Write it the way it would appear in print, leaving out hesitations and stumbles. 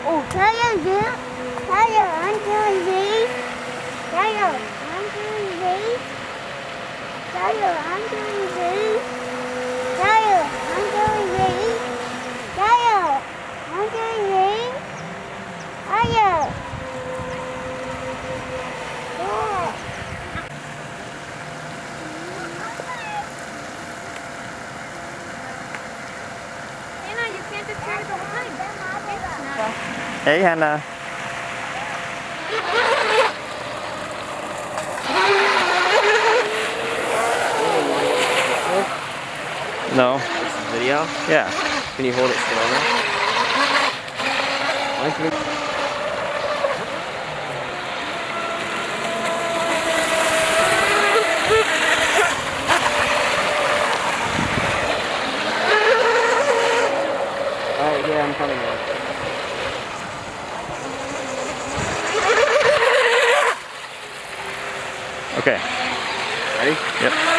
Oh, Tayo, yeah. Tayo, I'm doing these. Tayo, I'm doing these. Tayo, I'm doing these. Tayo, I'm doing these. Tayo, I'm doing these. Tayo. Yeah. Anna, you can't just turn it all the time. Hey, Hannah. No. This is video. Yeah. Can you hold it still now? Alright, yeah, I'm coming in. Okay. Ready? Yep.